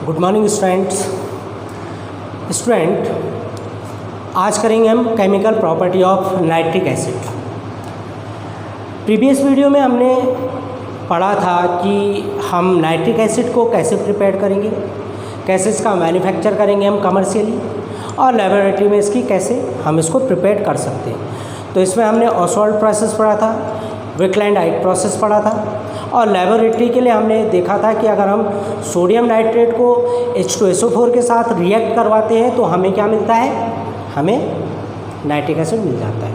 Good morning student, आज करेंगे हम chemical property of nitric acid. Previous video में हमने पढ़ा था कि हम नाइट्रिक एसिड को कैसे प्रिपेयर करेंगे, कैसे इसका मैन्युफैक्चर करेंगे हम कमर्शियली, और लेबोरेटरी में इसकी कैसे हम इसको प्रिपेयर कर सकते हैं। तो इसमें हमने ऑसवाल्ड प्रोसेस पढ़ा था, विकलैंड-हाइट प्रोसेस पढ़ा था, और लेबोरेटरी के लिए हमने देखा था कि अगर हम सोडियम नाइट्रेट को H2SO4 के साथ रिएक्ट करवाते हैं तो हमें क्या मिलता है, हमें नाइट्रिक एसिड मिल जाता है।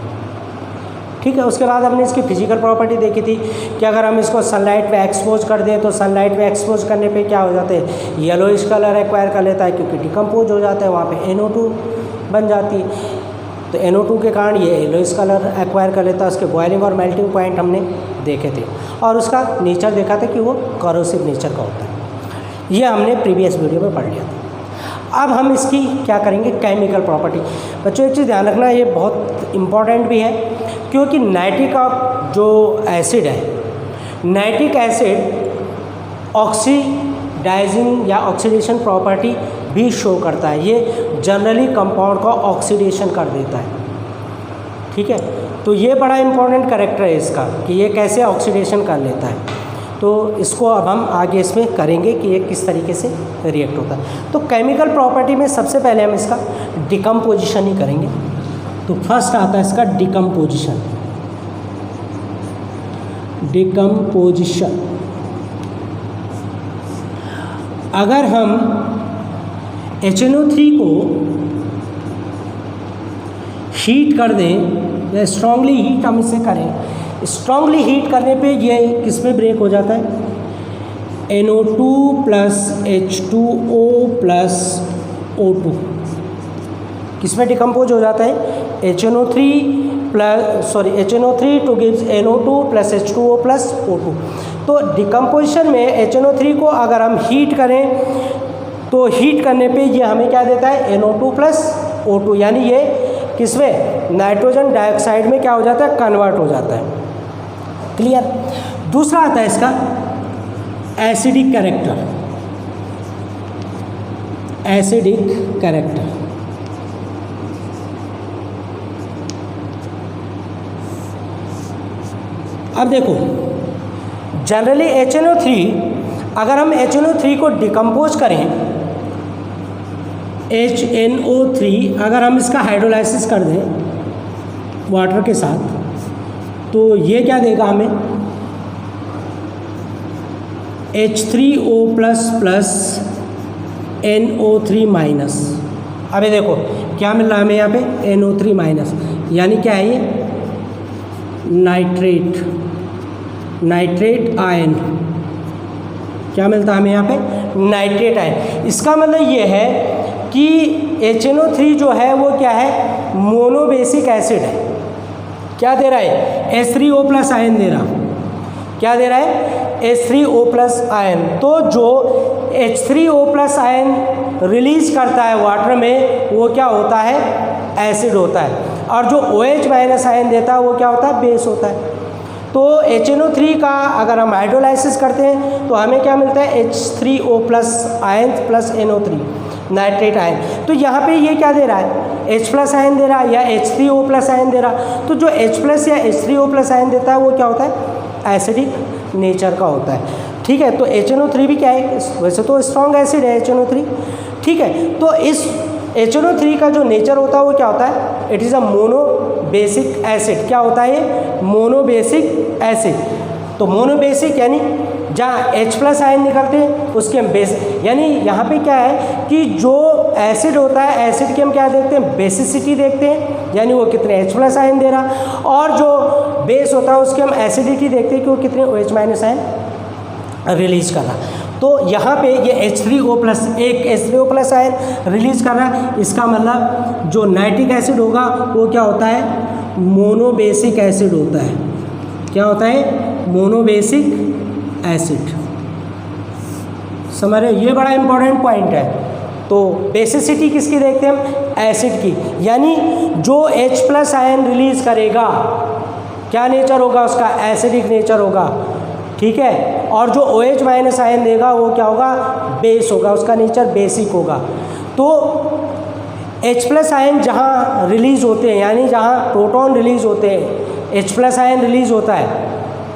ठीक है, उसके बाद हमने इसकी फिजिकल प्रॉपर्टी देखी थी कि अगर हम इसको सनलाइट में एक्सपोज कर दें तो सनलाइट में एक्सपोज करने पे क्या हो जाता है, येलोइश कलर एक्वायर कर लेता है क्योंकि डिकम्पोज हो जाता है, वहाँ पे NO2 बन जाती है। तो NO2 के कारण ये येलोइश कलर एक्वायर कर लेता है। उसके बॉइलिंग और मेल्टिंग पॉइंट हमने देखे थे और उसका नेचर देखा था कि वो करोसिव नेचर का होता है। ये हमने प्रीवियस वीडियो में पढ़ लिया था। अब हम इसकी क्या करेंगे, केमिकल प्रॉपर्टी। बच्चों एक चीज़ ध्यान रखना, ये बहुत इम्पॉर्टेंट भी है क्योंकि नाइट्रिक जो एसिड है, नाइट्रिक एसिड ऑक्सीडाइजिंग या ऑक्सीडेशन प्रॉपर्टी भी शो करता है। ये जनरली कंपाउंड का ऑक्सीडेशन कर देता है। ठीक है, तो ये बड़ा इंपॉर्टेंट कैरेक्टर है इसका कि ये कैसे ऑक्सीडेशन कर लेता है। तो इसको अब हम आगे इसमें करेंगे कि ये किस तरीके से रिएक्ट होता है। तो केमिकल प्रॉपर्टी में सबसे पहले हम इसका डिकम्पोजिशन ही करेंगे। तो फर्स्ट आता है इसका डिकम्पोजिशन। डिकम्पोजिशन अगर हम HNO3 को हीट कर दें या स्ट्रांगली हीट हम इसे करें, स्ट्रांगली हीट करने पे ये किस में ब्रेक हो जाता है, NO2 plus H2O plus O2 किस में डिकम्पोज हो जाता है, HNO3 to gives NO2 plus H2O plus O2। तो डिकम्पोजिशन में HNO3 को अगर हम हीट करें तो हीट करने पे ये हमें क्या देता है, NO2 प्लस O2, यानी ये किसमें, नाइट्रोजन डाइऑक्साइड में क्या हो जाता है, कन्वर्ट हो जाता है। क्लियर। दूसरा आता है इसका एसिडिक कैरेक्टर। एसिडिक कैरेक्टर अब देखो, जनरली HNO3 अगर हम HNO3 को डिकम्पोज करें, HNO3 अगर हम इसका हाइड्रोलाइसिस कर दें वाटर के साथ तो ये क्या देगा हमें, H3O plus plus NO3 minus. अभी देखो क्या मिल रहा है हमें यहाँ पे, NO3 माइनस, यानी क्या है ये, नाइट्रेट आयन। क्या मिलता है हमें यहाँ पे, नाइट्रेट आयन। इसका मतलब ये है कि HNO3 जो है वो क्या है, मोनोबेसिक एसिड है। क्या दे रहा है, H3O प्लस आयन दे रहा। क्या दे रहा है, H3O प्लस आयन। तो जो H3O प्लस आयन रिलीज करता है वाटर में वो क्या होता है, एसिड होता है, और जो OH माइनस आयन देता है वो क्या होता है, बेस होता है। तो HNO3 का अगर हम हाइड्रोलाइसिस करते हैं तो हमें क्या मिलता है, H3O plus ion plus NO3 nitrate ion. तो यहाँ पे ये क्या दे रहा है, H प्लस आयन दे रहा है या H3O प्लस आयन दे रहा। तो जो H प्लस या H3O प्लस आयन देता है वो क्या होता है, एसिडिक नेचर का होता है। ठीक है, तो HNO3 भी क्या है, वैसे तो स्ट्रॉन्ग एसिड है HNO3। ठीक है, तो इस HNO3 का जो नेचर होता है वो क्या होता है, it is a monobasic acid. क्या होता है, मोनोबेसिक एसिड। तो मोनोबेसिक यानी जहाँ H प्लस आयन निकलते हैं उसके हम बेस, यानी यहाँ पे क्या है कि जो एसिड होता है, एसिड के हम क्या देखते हैं, बेसिसिटी देखते हैं, यानी वो कितने H प्लस आयन दे रहा, और जो बेस होता है उसके हम एसिडिटी देखते हैं कि वो कितने OH माइनस आयन रिलीज कर रहा। तो यहाँ पे ये H3O प्लस आयन रिलीज कर रहा है। इसका मतलब जो नाइट्रिक एसिड होगा वो क्या होता है, मोनोबेसिक एसिड होता है। क्या होता है, मोनोबेसिक एसिड। समझ रहे हो, ये बड़ा इंपॉर्टेंट पॉइंट है। तो बेसिसिटी किसकी देखते हैं हम, एसिड की, यानी जो H प्लस आयन रिलीज करेगा क्या नेचर होगा उसका, एसिडिक नेचर होगा। ठीक है। और जो OH माइनस आयन देगा वो क्या होगा, बेस होगा, उसका नेचर बेसिक होगा। तो H प्लस आयन जहाँ रिलीज होते हैं, यानी जहाँ प्रोटॉन रिलीज होते हैं, H प्लस आयन रिलीज होता है,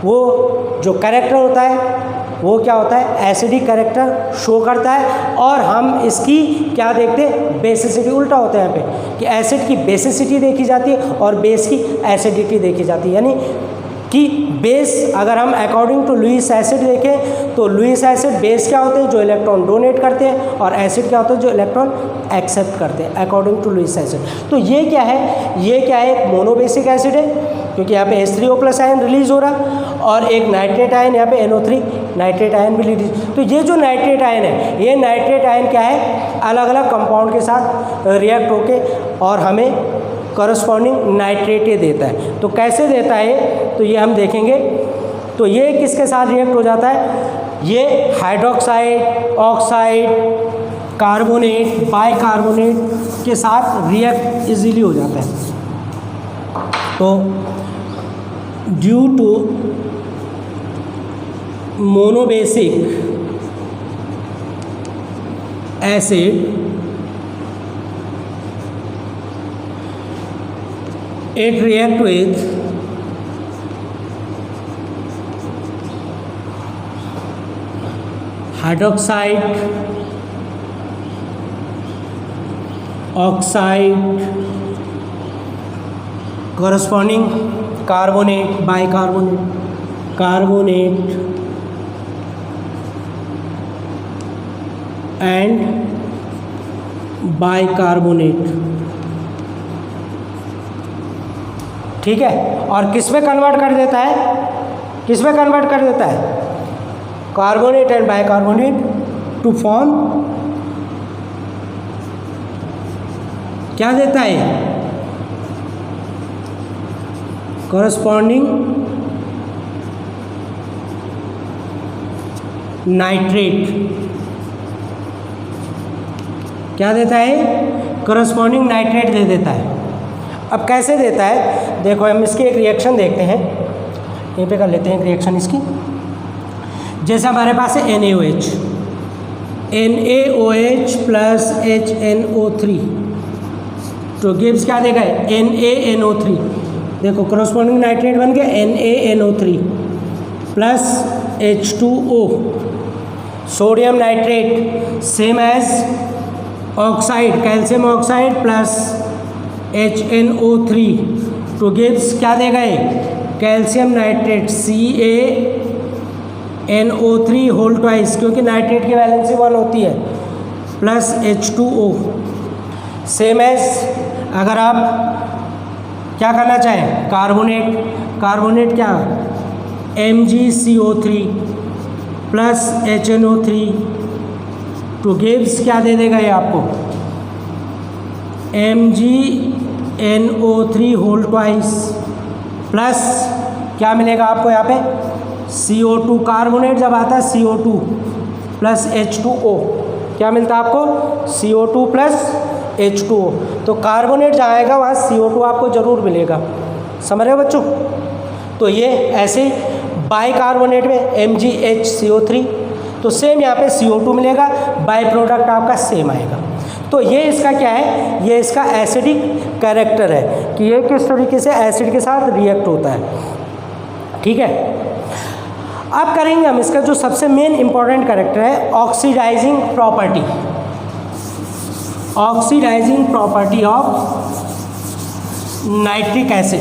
वो जो कैरेक्टर होता है वो क्या होता है, एसिडिक कैरेक्टर शो करता है। और हम इसकी क्या देखते हैं, बेसिसिटी। उल्टा होता है यहाँ पे कि एसिड की बेसिसिटी देखी जाती है और बेस की एसिडिटी देखी जाती है। यानी कि बेस अगर हम अकॉर्डिंग टू लुईस एसिड देखें तो लुईस एसिड बेस क्या होते हैं, जो इलेक्ट्रॉन डोनेट करते हैं, और एसिड क्या होते हैं, जो इलेक्ट्रॉन एक्सेप्ट करते हैं अकॉर्डिंग टू लुईस एसिड। तो ये क्या है, ये क्या है, एक मोनोबेसिक एसिड है क्योंकि यहाँ पे H3O प्लस आयन रिलीज हो रहा, और एक नाइट्रेट आयन यहाँ पे NO3 नाइट्रेट आयन भी रिलीज। तो ये जो नाइट्रेट आयन है, ये नाइट्रेट आयन क्या है, अलग अलग कंपाउंड के साथ रिएक्ट होके और हमें करस्पॉन्डिंग नाइट्रेट देता है। तो कैसे देता है, तो ये हम देखेंगे। तो ये किसके साथ रिएक्ट हो जाता है, ये हाइड्रोक्साइड, ऑक्साइड, कार्बोनेट, बाइकार्बोनेट के साथ रिएक्ट इजीली हो जाता है। तो due to monobasic acid it react with hydroxide, oxide, corresponding carbonate, bicarbonate, carbonate and bicarbonate। ठीक है। और किस में कन्वर्ट कर देता है, किस में कन्वर्ट कर देता है, carbonate and bicarbonate to form क्या देता है, करस्पॉन्डिंग नाइट्रेट। क्या देता है, करस्पॉन्डिंग नाइट्रेट दे देता है। अब कैसे देता है, देखो हम इसकी एक रिएक्शन देखते हैं, यहीं पे कर लेते हैं एक रिएक्शन इसकी। जैसे हमारे पास है NaOH, NaOH प्लस HNO3 तो गिव्स क्या देगा, NaNO3। देखो करस्पॉन्डिंग नाइट्रेट बन गया NaNO3 plus H2O, sodium nitrate same as oxide, calcium oxide plus HNO3 to gives क्या देगा, calcium nitrate CaNO3 whole twice, क्योंकि नाइट्रेट की वैलेंसी 1 होती है, प्लस H2O सेम एज। अगर आप क्या करना चाहें, कार्बोनेट, कार्बोनेट क्या, MgCO3 plus HNO3 to gives क्या दे देगा ये आपको, MgNO3 होल ट्वाइस प्लस क्या मिलेगा आपको यहाँ पे, CO2, कार्बोनेट जब आता है CO2 प्लस H2O, क्या मिलता है आपको, CO2 प्लस H2O। तो कार्बोनेट जहाँ आएगा वहाँ CO2 आपको ज़रूर मिलेगा, समझ रहे हो बच्चों। तो ये ऐसे बाइकार्बोनेट में MgHCO3, तो सेम यहाँ पे CO2 मिलेगा, बाई प्रोडक्ट आपका सेम आएगा। तो ये इसका क्या है, ये इसका एसिडिक कैरेक्टर है कि ये किस तरीके से एसिड के साथ रिएक्ट होता है। ठीक है। अब करेंगे हम इसका जो सबसे मेन इंपॉर्टेंट कैरेक्टर है, oxidizing property, oxidizing property of nitric acid.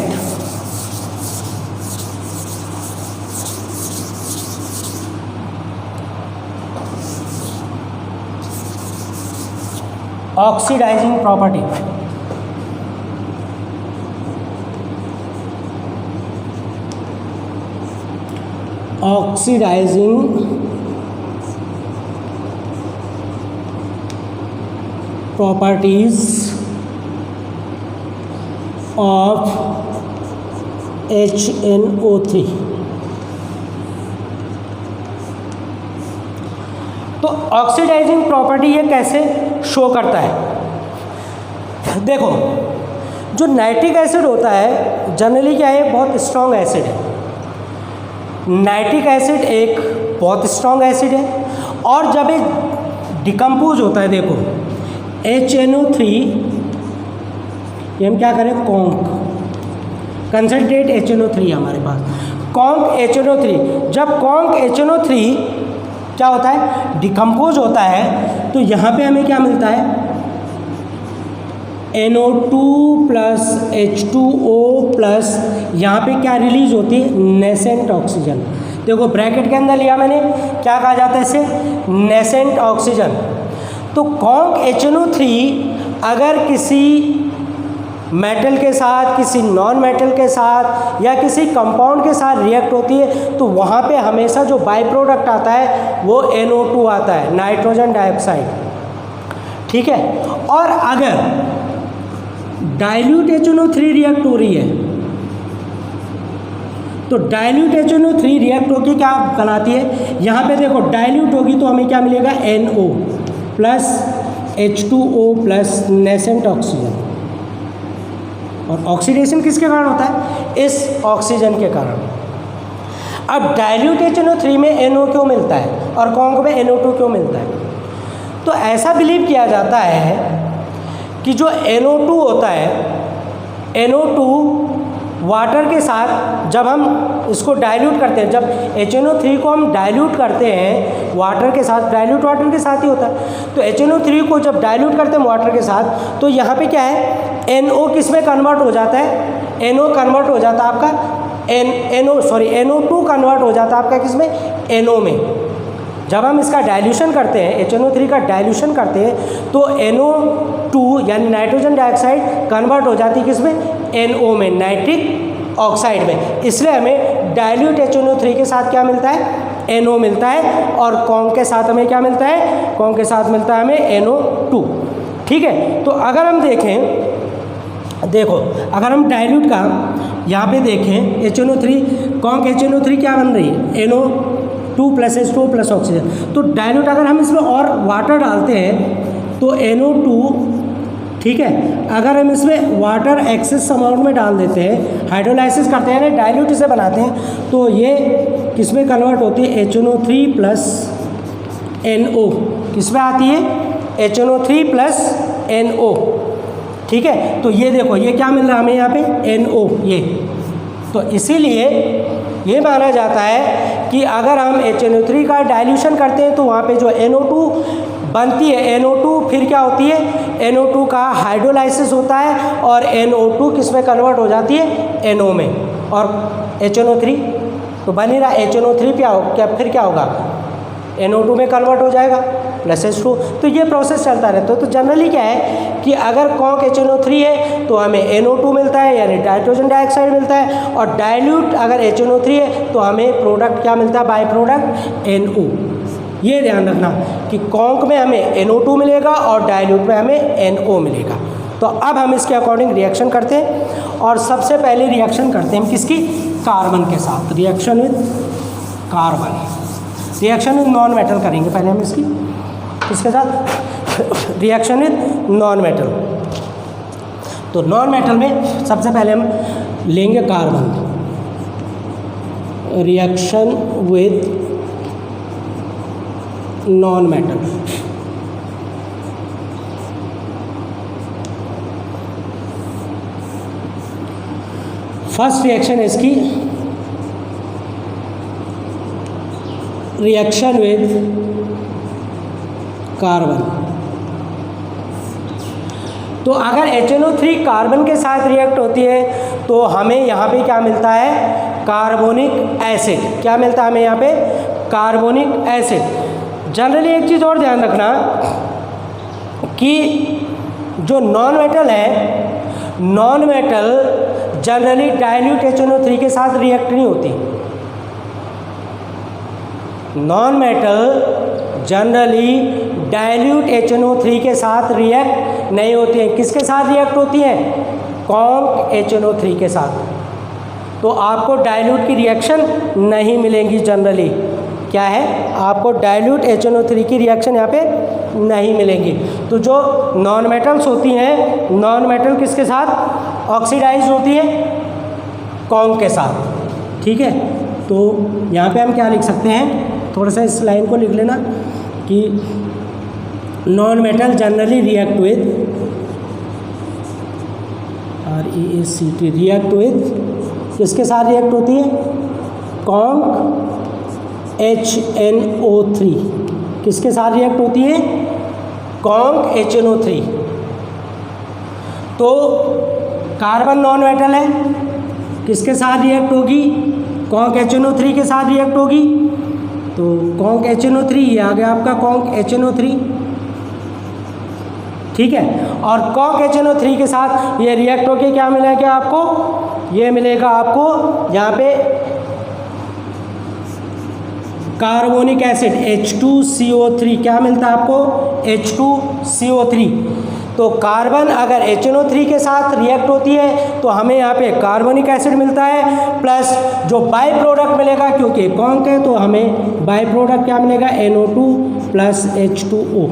Oxidizing property, oxidizing properties of HNO3। तो ऑक्सीडाइजिंग प्रॉपर्टी ये कैसे शो करता है, देखो जो नाइट्रिक एसिड होता है जनरली क्या है, बहुत स्ट्रॉन्ग एसिड है। नाइट्रिक एसिड एक बहुत स्ट्रॉन्ग एसिड है, और जब ये डिकम्पोज होता है, देखो HNO3, ये हम क्या करें, कॉन्क कंसनट्रेट HNO3 हमारे पास, कॉन्क HNO3। जब कॉन्क HNO3 क्या होता है, डिकम्पोज होता है, तो यहाँ पे हमें क्या मिलता है, NO2 प्लस H2O प्लस, यहाँ पे क्या रिलीज होती है, नेसेंट ऑक्सीजन। देखो ब्रैकेट के अंदर लिया मैंने, क्या कहा जाता है इसे, नेसेंट ऑक्सीजन। तो कॉन्क HNO3 अगर किसी मेटल के साथ, किसी नॉन मेटल के साथ या किसी कंपाउंड के साथ रिएक्ट होती है, तो वहाँ पे हमेशा जो बाई प्रोडक्ट आता है वो NO2 आता है, नाइट्रोजन डाइऑक्साइड, ठीक है। और अगर डाइल्यूट HNO3 रिएक्ट हो रही है, तो डाइल्यूट HNO3 रिएक्ट होकर क्या बनाती है, यहाँ पे देखो डाइल्यूट होगी तो हमें क्या मिलेगा, NO plus H2O plus nascent oxygen. और ऑक्सीडेशन किसके कारण होता है, इस ऑक्सीजन के कारण। अब डाइल्यूट HNO3 में NO क्यों मिलता है और कॉन्क में NO2 क्यों मिलता है, तो ऐसा बिलीव किया जाता है कि जो NO2 होता है, NO2 वाटर के साथ जब हम इसको डाइल्यूट करते हैं, जब HNO3 को हम डाइल्यूट करते हैं वाटर के साथ, डाइल्यूट वाटर के साथ ही होता है, तो HNO3 को जब डाइल्यूट करते हैं वाटर के साथ, तो यहाँ पे क्या है, NO किस में कन्वर्ट हो जाता है, NO कन्वर्ट हो जाता है आपका NO2 कन्वर्ट हो जाता है आपका किस में, NO में। जब हम इसका डाइल्यूशन करते हैं, HNO3 का डाइल्यूशन करते हैं, तो NO2 यानी नाइट्रोजन डाइऑक्साइड कन्वर्ट हो जाती है किस में, NO में, नाइट्रिक ऑक्साइड में। इसलिए हमें डाइल्यूट HNO3 के साथ क्या मिलता है, NO मिलता है, और कॉन्क के साथ हमें क्या मिलता है, कॉन्क के साथ मिलता है हमें NO2, ठीक है। तो अगर हम देखें, देखो अगर हम डाइल्यूट का यहाँ पे देखें, HNO3 कॉन्क HNO3 क्या बन रही है, NO2 plus H2O plus oxygen. तो डाइल्यूट अगर हम इसमें और वाटर डालते हैं तो NO2, ठीक है, अगर हम इसमें वाटर एक्सेस अमाउंट में डाल देते हैं, हाइड्रोलाइसिस करते हैं, डाइल्यूट इसे बनाते हैं, तो ये किस में कन्वर्ट होती है, HNO3 प्लस NO किस में आती है, HNO3 प्लस NO, ठीक है। तो ये देखो ये क्या मिल रहा है हमें यहाँ पे, NO ये। तो इसीलिए ये माना जाता है कि अगर हम HNO3 का डाइल्यूशन करते हैं तो वहाँ पे जो NO2 बनती है, NO2 फिर क्या होती है, NO2 का हाइड्रोलाइसिस होता है और NO2 किस में कन्वर्ट हो जाती है, NO में, और HNO3 तो बन ही रहा, HNO3 फिर क्या होगा, NO2 में कन्वर्ट हो जाएगा प्लस H2। तो ये प्रोसेस चलता रहता है। तो जनरली क्या है कि अगर कॉन्क HNO3 है तो हमें NO2 मिलता है यानी नाइट्रोजन डाइऑक्साइड मिलता है, और डाइल्यूट अगर HNO3 है तो हमें प्रोडक्ट क्या मिलता है, बाई प्रोडक्ट NO। ये ध्यान रखना कि कॉन्क में हमें NO2 मिलेगा और डाइल्यूट में हमें NO मिलेगा। तो अब हम इसके अकॉर्डिंग रिएक्शन करते हैं, और सबसे पहले रिएक्शन करते हैं हम किसकी, कार्बन के साथ, reaction with carbon, reaction with non metal करेंगे पहले हम इसके साथ रिएक्शन विद नॉन मेटल। तो नॉन मेटल में सबसे पहले हम लेंगे carbon, reaction with non metal. First reaction है इसकी रिएक्शन विद कार्बन। तो अगर HNO3 कार्बन के साथ रिएक्ट होती है तो हमें यहाँ पे क्या मिलता है, कार्बोनिक एसिड। क्या मिलता है हमें यहाँ पे, कार्बोनिक एसिड। जनरली एक चीज़ और ध्यान रखना कि जो नॉन मेटल है, non metal generally dilute HNO3 के साथ रिएक्ट नहीं होती। Non metal generally dilute HNO3 के साथ रिएक्ट नहीं होती हैं। किसके साथ रिएक्ट होती हैं, कॉन्क HNO3 के साथ। तो आपको डाइल्यूट की रिएक्शन नहीं मिलेंगी जनरली। क्या है, आपको डाइल्यूट HNO3 की रिएक्शन यहाँ पे नहीं मिलेंगी। तो जो नॉन मेटल्स होती हैं, नॉन मेटल किसके साथ ऑक्सीडाइज होती है, कॉन्क के साथ। ठीक है, तो यहाँ पे हम क्या लिख सकते हैं, थोड़ा सा इस लाइन को लिख लेना कि non metal generally react with REACT react with, किसके साथ रिएक्ट होती है, कॉन्क HNO3, किसके साथ रिएक्ट होती है, कॉन्क HNO3। तो कार्बन नॉन मेटल है, किसके साथ रिएक्ट होगी, कॉन्क HNO3 के साथ रिएक्ट होगी। तो कॉन्क HNO3, ये आ गया आपका कॉन्क HNO3, ठीक है। और कॉन्क HNO3 के साथ ये रिएक्ट होके क्या मिलेगा आपको, ये मिलेगा आपको यहाँ पे कार्बोनिक एसिड H2CO3, क्या मिलता है आपको, H2CO3। तो कार्बन अगर HNO3 के साथ रिएक्ट होती है तो हमें यहाँ पे कार्बोनिक एसिड मिलता है, प्लस जो बाई प्रोडक्ट मिलेगा, क्योंकि कॉन्क है तो हमें बाई प्रोडक्ट क्या मिलेगा, NO2 प्लस H2O,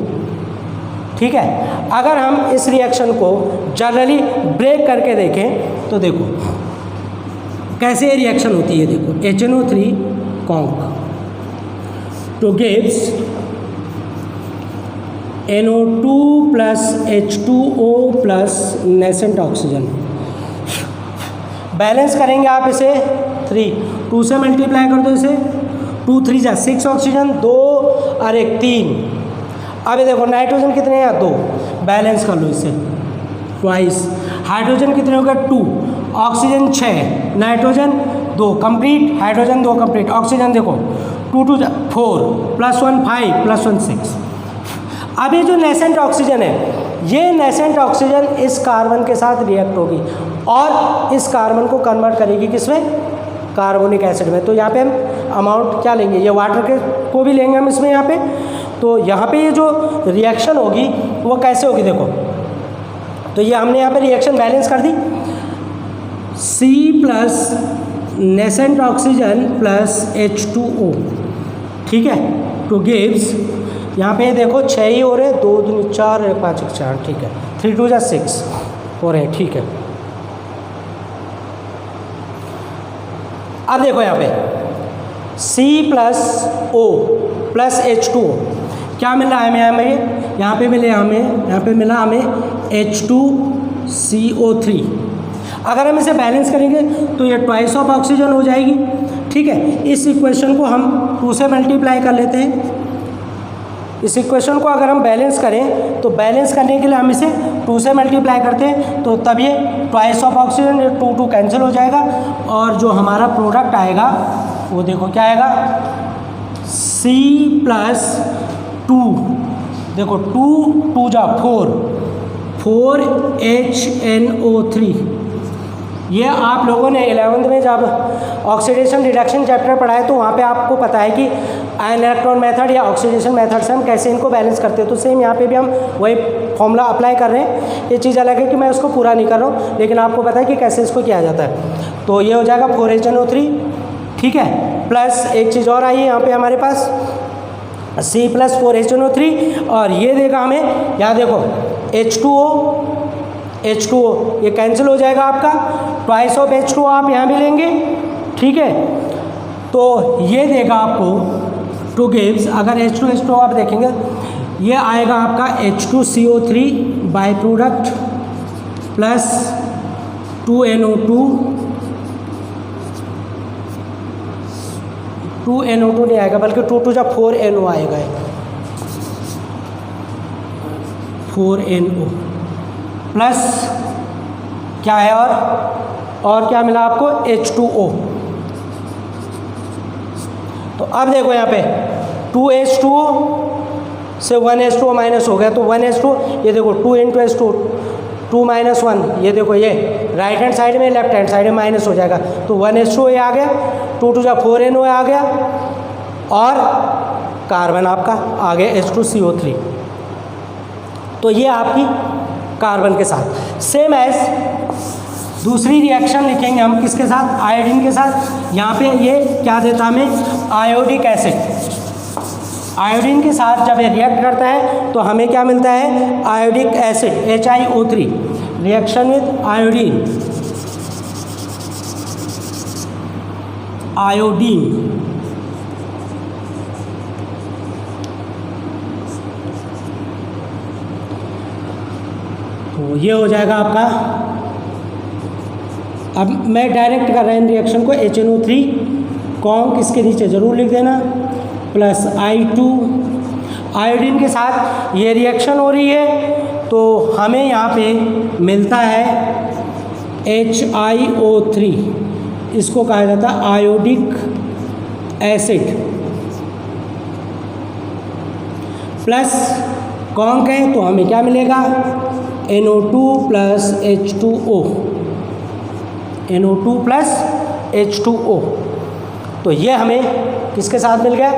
ठीक है। अगर हम इस रिएक्शन को जनरली ब्रेक करके देखें तो देखो कैसे रिएक्शन होती है, देखो HNO3 कॉन्क तो gives NO2 plus H2O plus nascent oxygen. Balance करेंगे आप इसे 2 से मल्टीप्लाई कर दो इसे, 2 3 जा 6 ऑक्सीजन, 2 और 1 3। अब ये देखो नाइट्रोजन कितने हैं, 2, बैलेंस कर लो इसे ट्वाइस। हाइड्रोजन कितने हो गए, 2, oxygen 6, nitrogen 2 complete, hydrogen 2 complete, oxygen देखो 2 2 4 प्लस 1 5 प्लस 1 6। अब ये जो नेसेंट ऑक्सीजन है, ये नेसेंट ऑक्सीजन इस कार्बन के साथ रिएक्ट होगी और इस कार्बन को कन्वर्ट करेगी किसमें, कार्बोनिक एसिड में। तो यहाँ पे हम अमाउंट क्या लेंगे, ये वाटर के को भी लेंगे हम इसमें यहाँ पे। तो यहाँ पे ये जो रिएक्शन होगी वो कैसे होगी, देखो तो ये हमने यहाँ पे रिएक्शन बैलेंस कर दी, C plus nascent oxygen plus H2O, ठीक है। टू गिव्स, यहाँ पे देखो 6 ही हो रहे, 2 2 4 5 1 4, ठीक है, 3 2 6 हो रहे, ठीक है। अब देखो यहाँ पे C plus O plus H2O क्या मिला हमें, यहाँ पे मिले हमें, यहाँ पे मिला हमें H2CO3। अगर हम इसे बैलेंस करेंगे तो ये ट्वाइस ऑफ ऑक्सीजन हो जाएगी, ठीक है। इस इक्वेशन को हम 2 से मल्टीप्लाई कर लेते हैं। इस इक्वेशन को अगर हम बैलेंस करें तो बैलेंस करने के लिए हम इसे 2 से मल्टीप्लाई करते हैं, तो तब ये ट्वाइस ऑफ ऑक्सीजन, ये 2 2 कैंसिल हो जाएगा और जो हमारा प्रोडक्ट आएगा वो देखो क्या आएगा, C प्लस 2, देखो 2 2 जा 4 HNO3। ये आप लोगों ने 11th में जब ऑक्सीडेशन रिडक्शन चैप्टर पढ़ा है तो वहाँ पे आपको पता है कि आयन इलेक्ट्रॉन मेथड या ऑक्सीडेशन मेथड से हम कैसे इनको बैलेंस करते हैं। तो सेम यहाँ पे भी हम वही फॉर्मूला अप्लाई कर रहे हैं। ये चीज़ अलग है कि मैं उसको पूरा नहीं कर रहा हूँ, लेकिन आपको पता है कि कैसे इसको किया जाता है। तो ये हो जाएगा 4HNO3, ठीक है। प्लस एक चीज़ और आई है यहाँ पे हमारे पास, C प्लस 4HNO3, और ये देगा हमें, यहाँ देखो H2O, ये कैंसिल हो जाएगा आपका, ट्वाइस ऑफ H2O आप यहाँ भी लेंगे, ठीक है। तो ये देगा आपको 2 गिव्स, अगर H2 आप देखेंगे ये आएगा आपका H2CO3 by product plus 2NO2 नहीं आएगा बल्कि 2 2 जा 4NO आएगा, 4NO प्लस क्या है और क्या मिला आपको, H2O। तो अब देखो यहाँ पे 2H2O से 1H2O माइनस हो गया, तो 1H2, ये देखो 2 इंटू H2, 2 माइनस 1, ये देखो ये राइट हैंड साइड में लेफ्ट हैंड साइड में माइनस हो जाएगा, तो 1H2O ये आ गया, 2 2 जा 4NO आ गया और कार्बन आपका आ गया H2CO3। तो ये आपकी कार्बन के साथ सेम एज दूसरी रिएक्शन लिखेंगे हम किसके साथ, आयोडीन के साथ। यहाँ पे ये क्या देता हमें, आयोडिक एसिड। आयोडीन के साथ जब ये रिएक्ट करता है तो हमें क्या मिलता है, iodic acid HiO3, reaction with iodine iodine. तो ये हो जाएगा आपका। अब मैं डायरेक्ट कर रहा हूँ रिएक्शन को, HNO3 कॉन्क इसके नीचे ज़रूर लिख देना, प्लस I2 आयोडीन के साथ ये रिएक्शन हो रही है, तो हमें यहाँ पे मिलता है HiO3, इसको कहा जाता है आयोडिक एसिड, प्लस कॉन्क है तो हमें क्या मिलेगा, NO2 plus H2O, NO2 plus H2O। तो ये हमें किसके साथ मिल गया,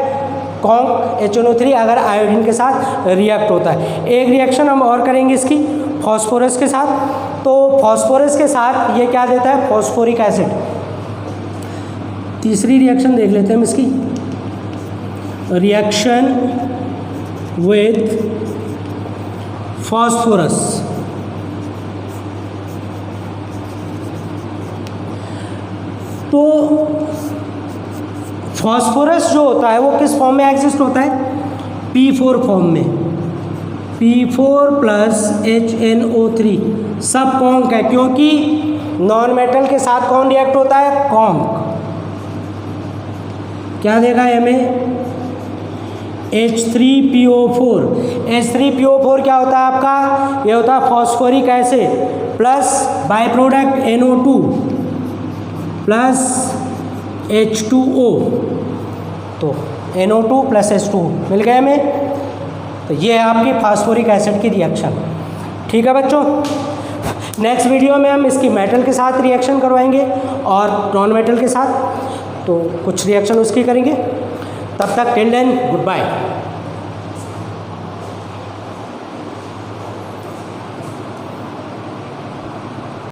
कॉन्क HNO3 अगर आयोडीन के साथ रिएक्ट होता है। एक रिएक्शन हम और करेंगे इसकी फॉस्फोरस के साथ, तो फॉस्फोरस के साथ ये क्या देता है, फॉस्फोरिक एसिड। तीसरी रिएक्शन देख लेते हैं हम इसकी, रिएक्शन विथ फॉस्फोरस। तो फॉस्फोरस जो होता है वो किस फॉर्म में एग्जिस्ट होता है, P4 फॉर्म में, P4 प्लस HNO3, सब कॉन्क है, क्योंकि नॉन मेटल के साथ कौन रिएक्ट होता है, कॉन्क। क्या देगा हमें, H3PO4। H3PO4 क्या होता है आपका, ये होता है phosphoric acid plus by product NO2 plus H2O, तो NO2 प्लस H2O मिल गए हमें। तो ये है आपकी फास्फोरिक एसिड की रिएक्शन। ठीक है बच्चों, नेक्स्ट वीडियो में हम इसकी मेटल के साथ रिएक्शन करवाएंगे और नॉन मेटल के साथ, तो कुछ रिएक्शन उसकी करेंगे। तब तक टिल देन गुड बाय।